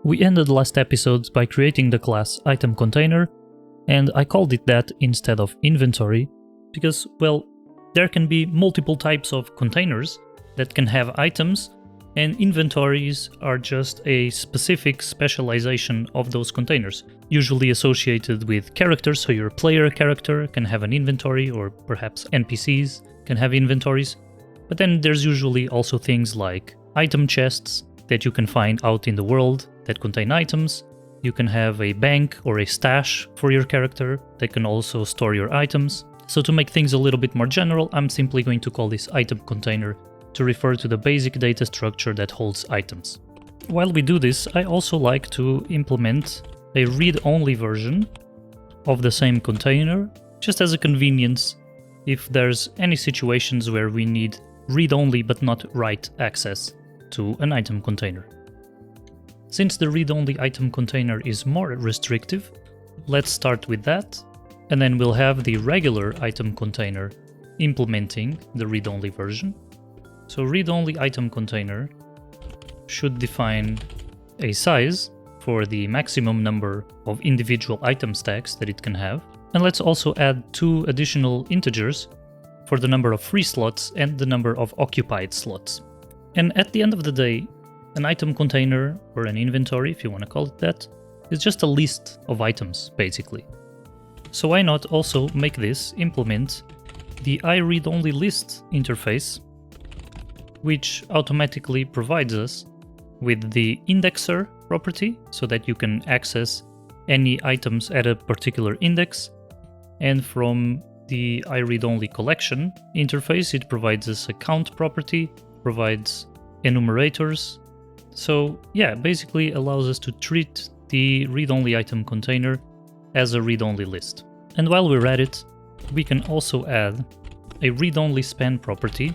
We ended last episode by creating the class ItemContainer, and I called it that instead of inventory, because, well, there can be multiple types of containers that can have items, and inventories are just a specific specialization of those containers, usually associated with characters, so your player character can have an inventory, or perhaps NPCs can have inventories. But then there's usually also things like item chests that you can find out in the world that contain items. You can have a bank or a stash for your character that can also store your items. So to make things a little bit more general, I'm simply going to call this ItemContainer to refer to the basic data structure that holds items. While we do this, I also like to implement a read-only version of the same container, just as a convenience if there's any situations where we need read-only but not write access to an item container. Since the read-only item container is more restrictive, let's start with that, and then we'll have the regular item container implementing the read-only version. So read-only item container should define a size for the maximum number of individual item stacks that it can have. And let's also add 2 additional integers for the number of free slots and the number of occupied slots. And at the end of the day, an item container, or an inventory if you want to call it that, is just a list of items, basically. So why not also make this implement the iReadOnlyList interface, which automatically provides us with the indexer property so that you can access any items at a particular index. And from the iReadOnlyCollection interface, it provides us a count property, provides enumerators. So yeah, basically allows us to treat the read-only item container as a read-only list. And while we're at it, we can also add a read-only span property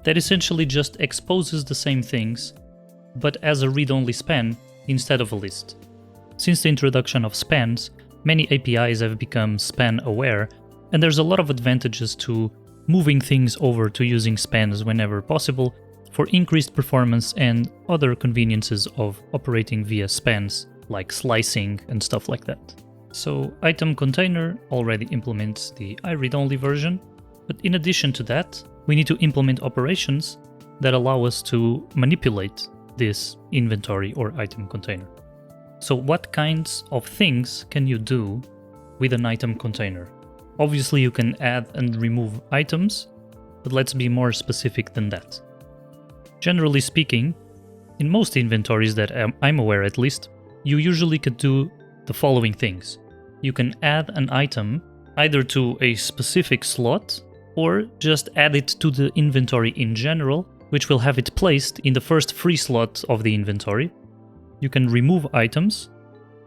that essentially just exposes the same things, but as a read-only span instead of a list. Since the introduction of spans, many APIs have become span-aware, and there's a lot of advantages to moving things over to using spans whenever possible for increased performance and other conveniences of operating via spans, like slicing and stuff like that. So ItemContainer already implements the iReadOnly version, but in addition to that, we need to implement operations that allow us to manipulate this inventory or item container. So what kinds of things can you do with an item container? Obviously you can add and remove items, but let's be more specific than that. Generally speaking, in most inventories that I'm aware at least, you usually could do the following things. You can add an item either to a specific slot, or just add it to the inventory in general, which will have it placed in the first free slot of the inventory. You can remove items,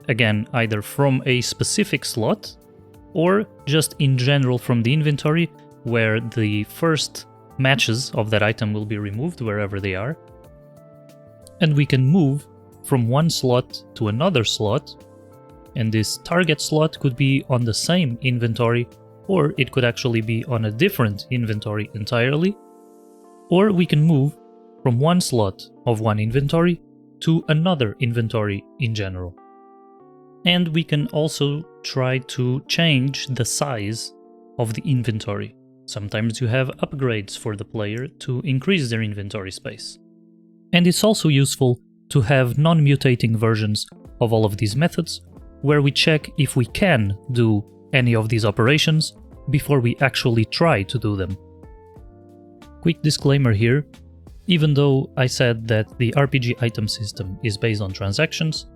again either from a specific slot, or just in general from the inventory, where the first matches of that item will be removed wherever they are. And we can move from one slot to another slot, and this target slot could be on the same inventory, or it could actually be on a different inventory entirely. Or we can move from one slot of one inventory to another inventory in general. And we can also try to change the size of the inventory. Sometimes you have upgrades for the player to increase their inventory space. And it's also useful to have non-mutating versions of all of these methods, where we check if we can do any of these operations before we actually try to do them. Quick disclaimer here, even though I said that the RPG item system is based on transactions,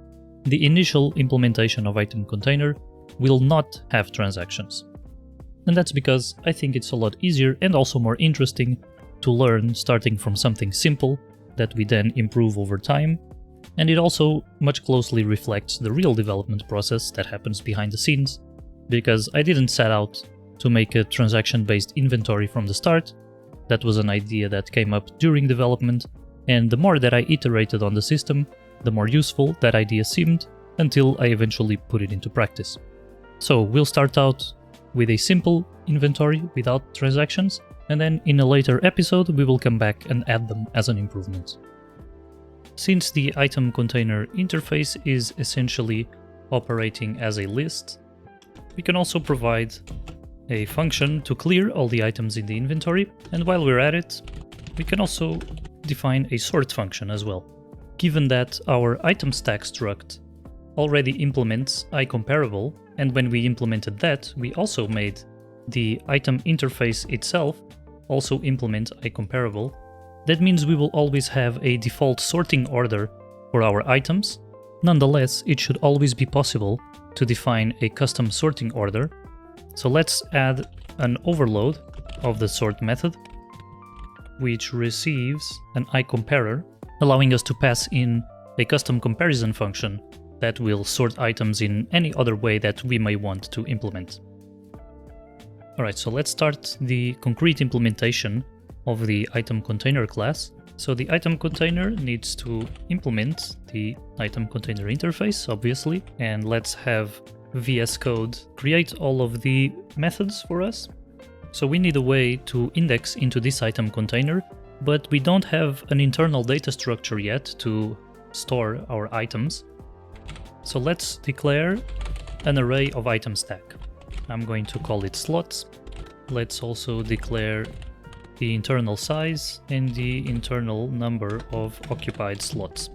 the initial implementation of ItemContainer will not have transactions. And that's because I think it's a lot easier and also more interesting to learn starting from something simple that we then improve over time, and it also much closely reflects the real development process that happens behind the scenes, because I didn't set out to make a transaction-based inventory from the start. That was an idea that came up during development, and the more that I iterated on the system, the more useful that idea seemed, until I eventually put it into practice. So we'll start out with a simple inventory without transactions, and then in a later episode we will come back and add them as an improvement. Since the ItemContainer interface is essentially operating as a list, we can also provide a function to clear all the items in the inventory, and while we're at it, we can also define a sort function as well. Given that our item stack struct already implements IComparable, and when we implemented that, we also made the item interface itself also implement IComparable, that means we will always have a default sorting order for our items. Nonetheless, it should always be possible to define a custom sorting order. So let's add an overload of the sort method, which receives an IComparer, allowing us to pass in a custom comparison function that will sort items in any other way that we may want to implement. Alright, so let's start the concrete implementation of the ItemContainer class. So the ItemContainer needs to implement the ItemContainer interface, obviously, and let's have VS Code create all of the methods for us. So we need a way to index into this ItemContainer, but we don't have an internal data structure yet to store our items. So let's declare an array of item stack. I'm going to call it slots. Let's also declare the internal size and the internal number of occupied slots.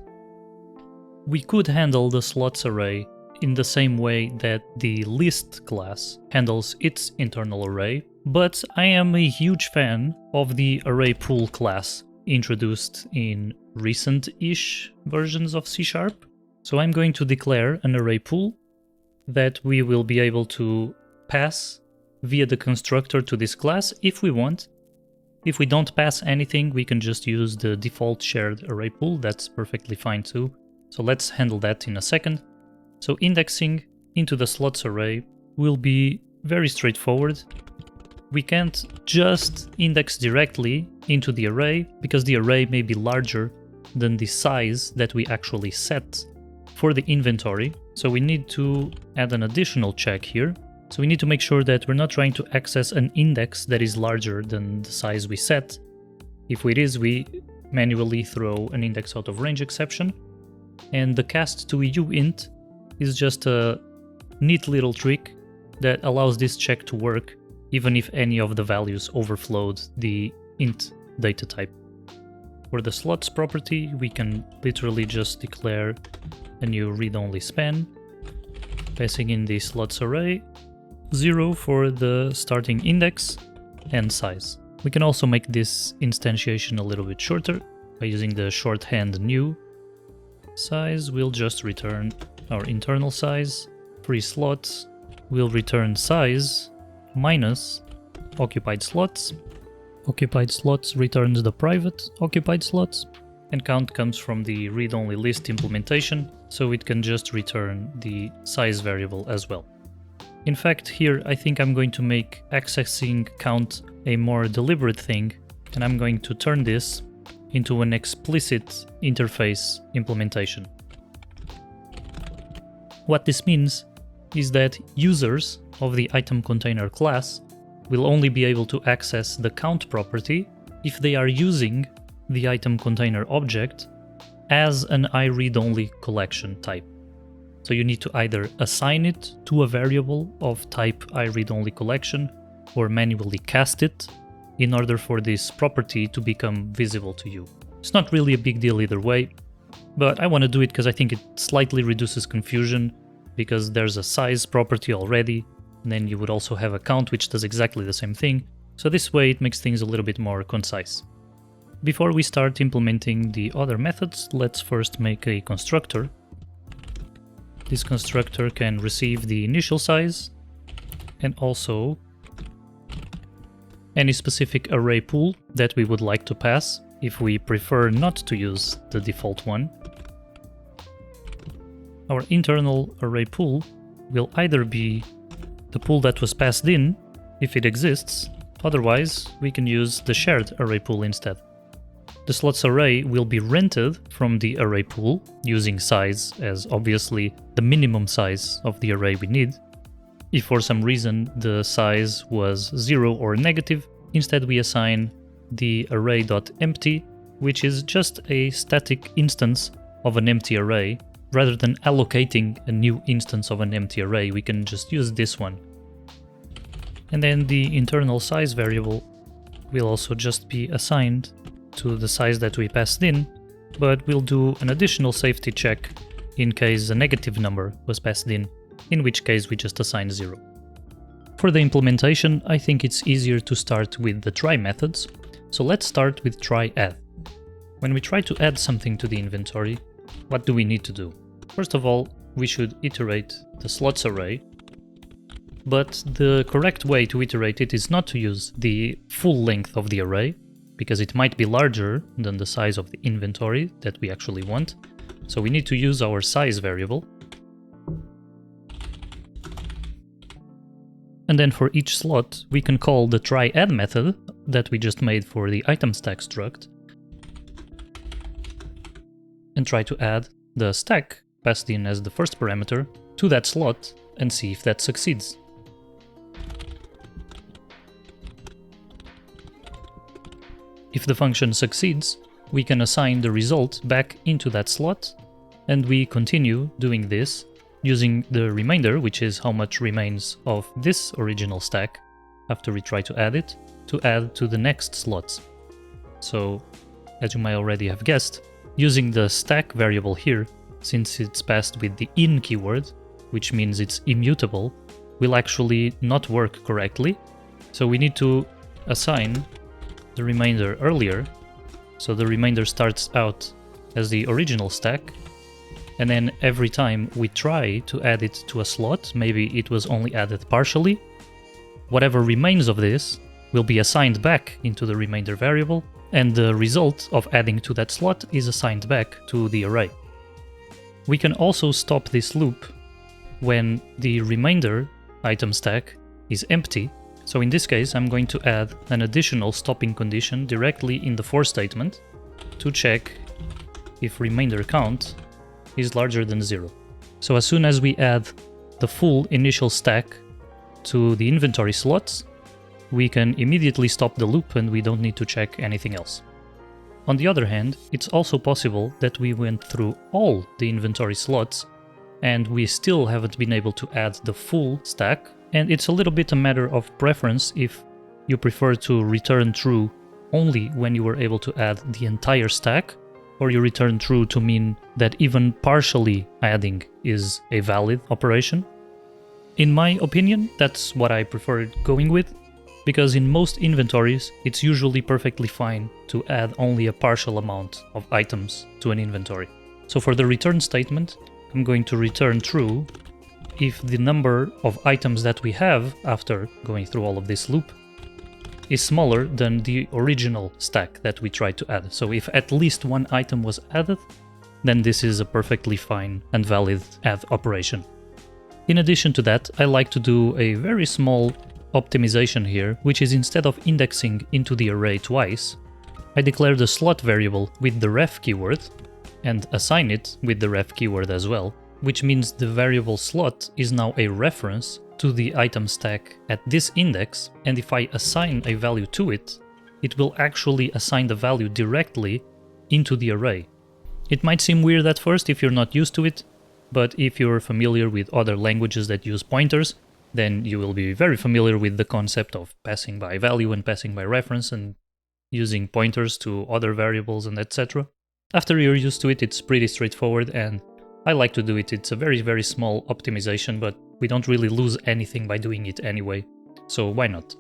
We could handle the slots array in the same way that the list class handles its internal array, but I am a huge fan of the ArrayPool class introduced in recent-ish versions of C#. So I'm going to declare an ArrayPool that we will be able to pass via the constructor to this class if we want. If we don't pass anything, we can just use the default shared ArrayPool. That's perfectly fine too. So let's handle that in a second. So indexing into the slots array will be very straightforward. We can't just index directly into the array because the array may be larger than the size that we actually set for the inventory. So we need to add an additional check here. So we need to make sure that we're not trying to access an index that is larger than the size we set. If it is, we manually throw an index out of range exception. And the cast to EUInt is just a neat little trick that allows this check to work even if any of the values overflowed the int data type. For the slots property, we can literally just declare a new read-only span, passing in the slots array, 0 for the starting index and size. We can also make this instantiation a little bit shorter by using the shorthand new. Size will just return our internal size. Free slots will return size minus occupied slots. Occupied slots returns the private occupied slots, and count comes from the read-only list implementation, so it can just return the size variable as well. In fact, here I think I'm going to make accessing count a more deliberate thing, and I'm going to turn this into an explicit interface implementation. What this means is that users of the ItemContainer class will only be able to access the count property if they are using the ItemContainer object as an iReadOnly collection type. So you need to either assign it to a variable of type iReadOnly collection or manually cast it in order for this property to become visible to you. It's not really a big deal either way, but I want to do it because I think it slightly reduces confusion, because there's a size property already, and then you would also have a count which does exactly the same thing, so this way it makes things a little bit more concise. Before we start implementing the other methods, let's first make a constructor. This constructor can receive the initial size and also any specific array pool that we would like to pass if we prefer not to use the default one. Our internal array pool will either be the pool that was passed in, if it exists, otherwise we can use the shared array pool instead. The slots array will be rented from the array pool using size as obviously the minimum size of the array we need. If for some reason the size was 0 or negative, instead we assign the array.empty which is just a static instance of an empty array. Rather than allocating a new instance of an empty array, we can just use this one. And then the internal size variable will also just be assigned to the size that we passed in, but we'll do an additional safety check in case a negative number was passed in which case we just assign 0. For the implementation, I think it's easier to start with the try methods, so let's start with TryAdd. When we try to add something to the inventory, what do we need to do? First of all, we should iterate the slots array, but the correct way to iterate it is not to use the full length of the array, because it might be larger than the size of the inventory that we actually want, so we need to use our size variable. And then for each slot, we can call the TryAdd method that we just made for the item stack struct and try to add the stack passed in as the first parameter to that slot and see if that succeeds. If the function succeeds, we can assign the result back into that slot, and we continue doing this using the remainder, which is how much remains of this original stack after we try to add it, to add to the next slots. So, as you might already have guessed, using the stack variable here, since it's passed with the in keyword, which means it's immutable, will actually not work correctly. So we need to assign the remainder earlier. So the remainder starts out as the original stack, and then every time we try to add it to a slot, maybe it was only added partially, whatever remains of this will be assigned back into the remainder variable, and the result of adding to that slot is assigned back to the array. We can also stop this loop when the remainder item stack is empty. So in this case, I'm going to add an additional stopping condition directly in the for statement to check if remainder count is larger than 0. So as soon as we add the full initial stack to the inventory slots, we can immediately stop the loop and we don't need to check anything else. On the other hand, it's also possible that we went through all the inventory slots and we still haven't been able to add the full stack, and it's a little bit a matter of preference if you prefer to return true only when you were able to add the entire stack, or you return true to mean that even partially adding is a valid operation. In my opinion, that's what I prefer going with, because in most inventories, it's usually perfectly fine to add only a partial amount of items to an inventory. So for the return statement, I'm going to return true if the number of items that we have after going through all of this loop is smaller than the original stack that we tried to add. So if at least one item was added, then this is a perfectly fine and valid add operation. In addition to that, I like to do a very small optimization here, which is instead of indexing into the array twice, I declare the slot variable with the ref keyword and assign it with the ref keyword as well, which means the variable slot is now a reference to the item stack at this index, and if I assign a value to it, it will actually assign the value directly into the array. It might seem weird at first if you're not used to it, but if you're familiar with other languages that use pointers, then you will be very familiar with the concept of passing by value and passing by reference and using pointers to other variables and etc. After you're used to it, it's pretty straightforward, and I like to do it. It's a very, very small optimization, but we don't really lose anything by doing it anyway, so why not?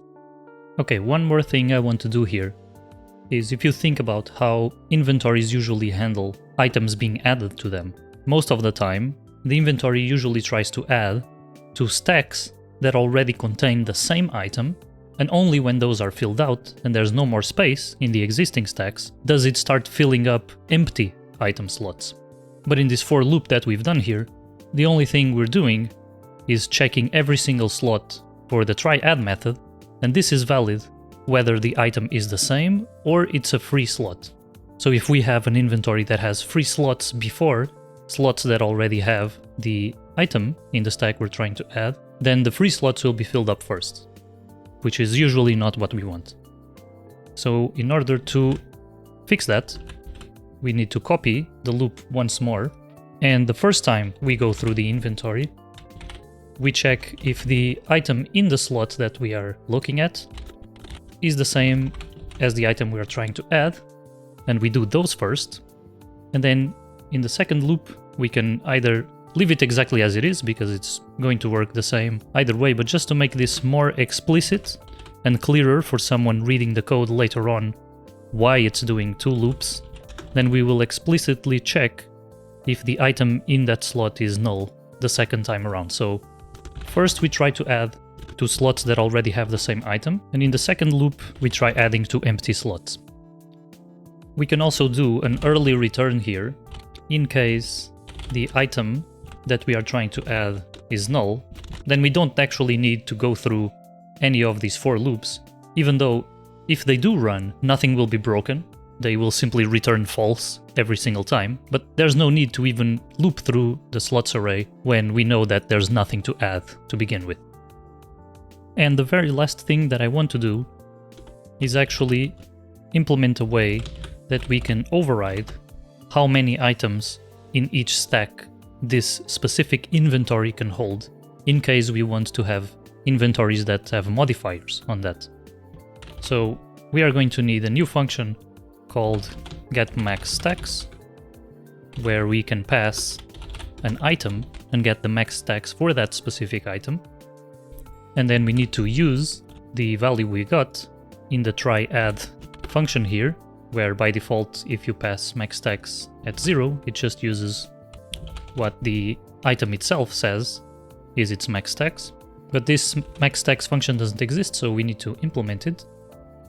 Okay, one more thing I want to do here is if you think about how inventories usually handle items being added to them. Most of the time, the inventory usually tries to add to stacks that already contain the same item, and only when those are filled out and there's no more space in the existing stacks does it start filling up empty item slots. But in this for loop that we've done here, the only thing we're doing is checking every single slot for the TryAdd method, and this is valid whether the item is the same or it's a free slot. So if we have an inventory that has free slots before slots that already have the item in the stack we're trying to add, then the free slots will be filled up first, which is usually not what we want. So in order to fix that, we need to copy the loop once more. And the first time we go through the inventory, we check if the item in the slot that we are looking at is the same as the item we are trying to add, and we do those first. And then in the second loop, we can either leave it exactly as it is, because it's going to work the same either way, but just to make this more explicit and clearer for someone reading the code later on why it's doing 2 loops, then we will explicitly check if the item in that slot is null the second time around. So first we try to add 2 slots that already have the same item, and in the second loop we try adding 2 empty slots. We can also do an early return here in case the item that we are trying to add is null. Then we don't actually need to go through any of these 4 loops, even though if they do run, nothing will be broken. They will simply return false every single time, but there's no need to even loop through the slots array when we know that there's nothing to add to begin with. And the very last thing that I want to do is actually implement a way that we can override how many items in each stack this specific inventory can hold, in case we want to have inventories that have modifiers on that. So we are going to need a new function called getMaxStacks, where we can pass an item and get the max stacks for that specific item. And then we need to use the value we got in the TryAdd function here, where by default, if you pass max stacks at 0, it just uses what the item itself says is its max stacks. But this max stacks function doesn't exist, so we need to implement it.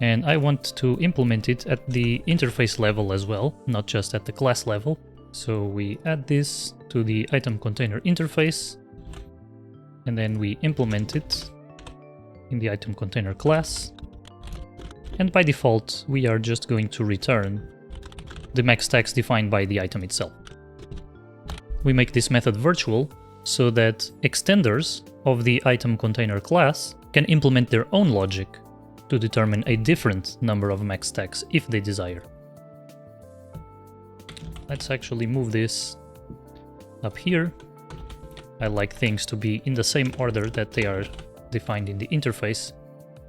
And I want to implement it at the interface level as well, not just at the class level. So we add this to the ItemContainer interface, and then we implement it in the ItemContainer class. And by default, we are just going to return the max stacks defined by the item itself. We make this method virtual so that extenders of the ItemContainer class can implement their own logic to determine a different number of max stacks if they desire. Let's actually move this up here. I like things to be in the same order that they are defined in the interface.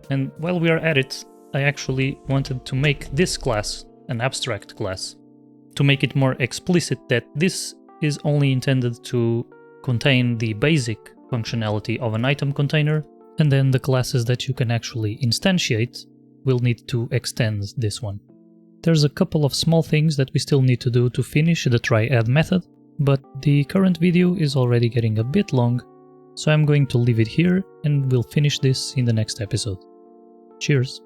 And while we are at it, I actually wanted to make this class an abstract class, to make it more explicit that this is only intended to contain the basic functionality of an item container, and then the classes that you can actually instantiate will need to extend this one. There's a couple of small things that we still need to do to finish the TryAdd method, but the current video is already getting a bit long, so I'm going to leave it here and we'll finish this in the next episode. Cheers!